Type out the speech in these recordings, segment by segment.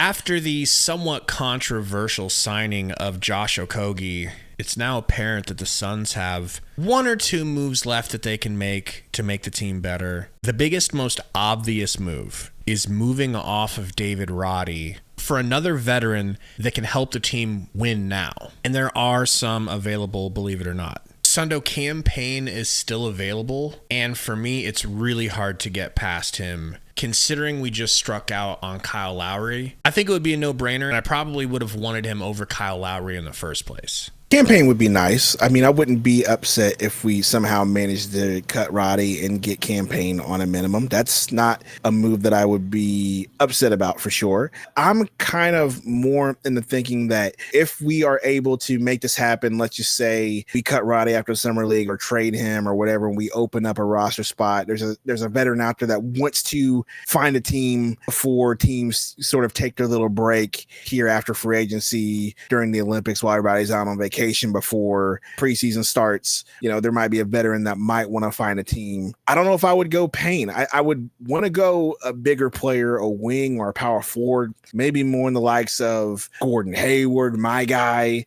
After the somewhat controversial signing of Josh Okogie, it's now apparent that the Suns have one or two moves left that they can make to make the team better. The biggest, most obvious move is moving off of David Roddy for another veteran that can help the team win now. And there are some available, believe it or not. Sundo Cam Payne is still available, and for me, it's really hard to get past him. Considering we just struck out on Kyle Lowry, I think it would be a no-brainer, and I probably would have wanted him over Kyle Lowry in the first place. Cam Payne would be nice. I mean, I wouldn't be upset if we somehow managed to cut Roddy and get Cam Payne on a minimum. That's not a move that I would be upset about for sure. I'm kind of more in the thinking that if we are able to make this happen, let's just say we cut Roddy after Summer League or trade him or whatever, and we open up a roster spot. There's a veteran out there that wants to find a team before teams sort of take their little break here after free agency during the Olympics while everybody's out on vacation before preseason starts. You know, there might be a veteran that might want to find a team. I don't know if I would go Payne. I would want to go a bigger player, a wing or a power forward, maybe more in the likes of Gordon Hayward, my guy,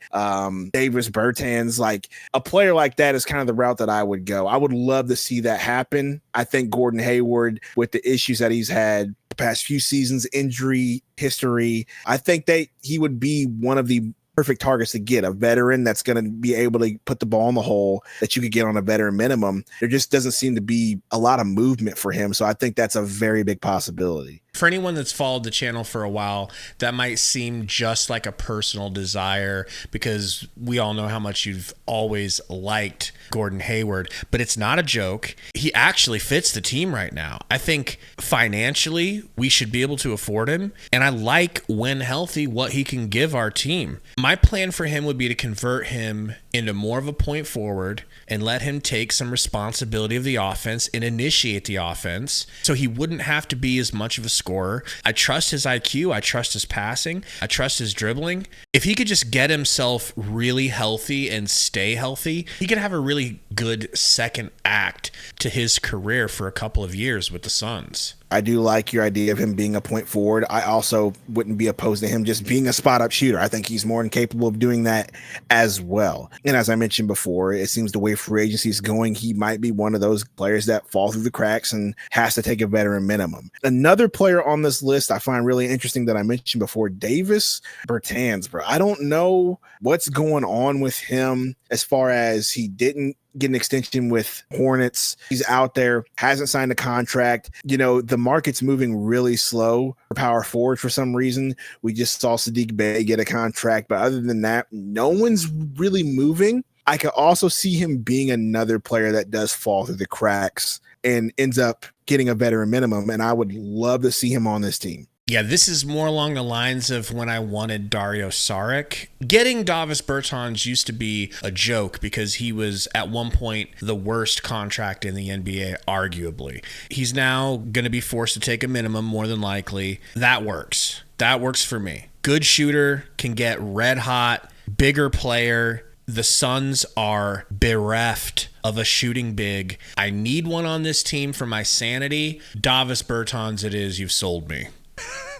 Davis Bertans. Like a player like that is kind of the route that I would go. I would love to see that happen. I think Gordon Hayward, with the issues that he's had the past few seasons, injury history, I think that he would be one of the perfect targets to get, a veteran that's going to be able to put the ball in the hole that you could get on a veteran minimum. There just doesn't seem to be a lot of movement for him. So I think that's a very big possibility. For anyone that's followed the channel for a while, that might seem just like a personal desire because we all know how much you've always liked Gordon Hayward, but it's not a joke. He actually fits the team right now. I think financially we should be able to afford him, and I like, when healthy, what he can give our team. My plan for him would be to convert him into more of a point forward and let him take some responsibility of the offense and initiate the offense so he wouldn't have to be as much of a scorer. I trust his IQ. I trust his passing. I trust his dribbling. If he could just get himself really healthy and stay healthy, he could have a really good second act to his career for a couple of years with the Suns. I do like your idea of him being a point forward. I also wouldn't be opposed to him just being a spot up shooter. I think he's more than capable of doing that as well. And as I mentioned before, it seems the way free agency is going, he might be one of those players that fall through the cracks and has to take a veteran minimum. Another player on this list I find really interesting that I mentioned before, Davis Bertans, bro. I don't know what's going on with him as far as he didn't get an extension with Hornets. He's out there, hasn't signed a contract. You know, the market's moving really slow for power forward for some reason. We just saw Sadiq Bey get a contract, but other than that, no one's really moving. I could also see him being another player that does fall through the cracks and ends up getting a veteran minimum, and I would love to see him on this team. Yeah, this is more along the lines of when I wanted Dario Saric. Getting Davis Bertans used to be a joke because he was at one point the worst contract in the NBA, arguably. He's now going to be forced to take a minimum, more than likely. That works. That works for me. Good shooter, can get red hot, bigger player. The Suns are bereft of a shooting big. I need one on this team for my sanity. Davis Bertans it is. You've sold me.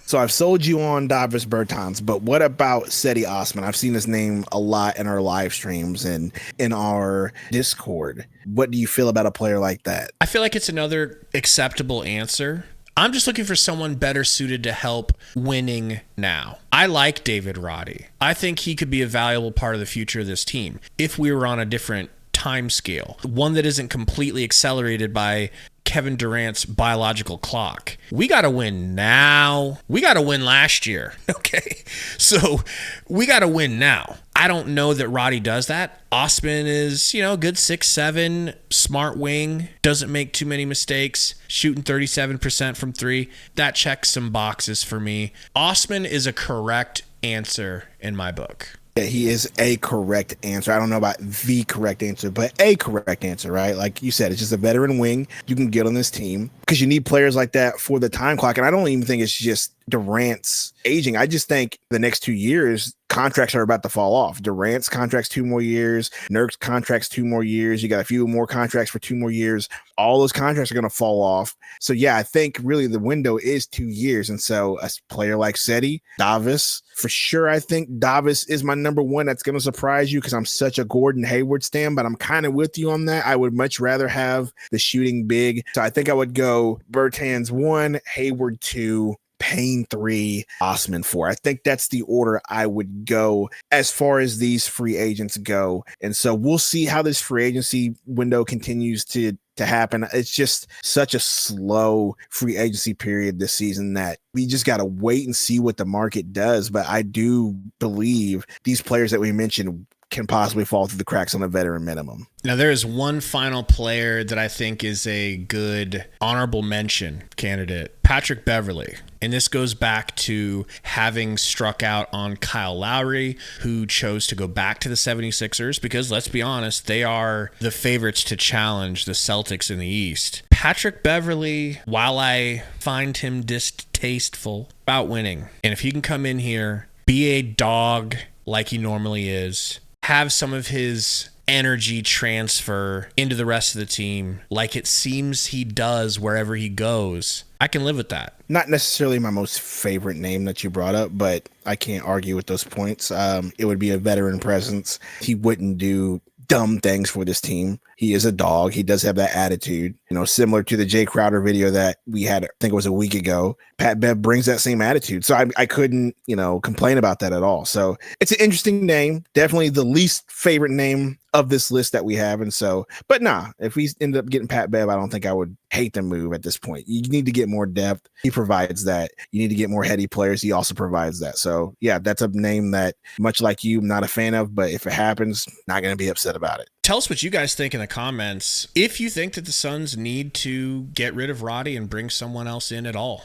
So I've sold you on Davis Bertans, but what about Cedi Osman? I've seen his name a lot in our live streams and in our Discord. What do you feel about a player like that? I feel like it's another acceptable answer. I'm just looking for someone better suited to help winning now. I like David Roddy. I think he could be a valuable part of the future of this team if we were on a different time scale, one that isn't completely accelerated by Kevin Durant's biological clock. We got to win now. We got to win last year. Okay. So we got to win now. I don't know that Roddy does that. Osman is, good 6'7", smart wing, doesn't make too many mistakes, shooting 37% from three. That checks some boxes for me. Osman is a correct answer in my book. Yeah, he is a correct answer. I don't know about the correct answer, but a correct answer, right? Like you said, it's just a veteran wing you can get on this team because you need players like that for the time clock. And I don't even think it's just Durant's aging. I just think the next 2 years, contracts are about to fall off. Durant's contract's 2 more years. Nurk's contract's 2 more years. You got a few more contracts for 2 more years. All those contracts are going to fall off. So yeah, I think really the window is 2 years. And so a player like Seti, Davis, for sure, I think Davis is my number one. That's going to surprise you because I'm such a Gordon Hayward stan, but I'm kind of with you on that. I would much rather have the shooting big. So I think I would go Bertans 1, Hayward 2, Payne 3, Osman 4. I think that's the order I would go as far as these free agents go. And so we'll see how this free agency window continues to happen. It's just such a slow free agency period this season that we just got to wait and see what the market does. But I do believe these players that we mentioned can possibly fall through the cracks on a veteran minimum. Now, there is one final player that I think is a good honorable mention candidate, Patrick Beverley. And this goes back to having struck out on Kyle Lowry, who chose to go back to the 76ers because, let's be honest, they are the favorites to challenge the Celtics in the East. Patrick Beverley, while I find him distasteful about winning, and if he can come in here, be a dog like he normally is, have some of his energy transfer into the rest of the team like it seems he does wherever he goes, I can live with that. Not necessarily my most favorite name that you brought up, but I can't argue with those points. It would be a veteran presence. He wouldn't do dumb things for this team. He is a dog. He does have that attitude, similar to the Jay Crowder video that we had, I think it was a week ago. Pat Bev brings that same attitude. So I couldn't, complain about that at all. So it's an interesting name. Definitely the least favorite name of this list that we have. And so, but if we end up getting Pat Bev, I don't think I would hate the move at this point. You need to get more depth. He provides that. You need to get more heady players. He also provides that. So yeah, that's a name that, much like you, I'm not a fan of, but if it happens, not going to be upset about it. Tell us what you guys think in the comments. If you think that the Suns need to get rid of Roddy and bring someone else in at all.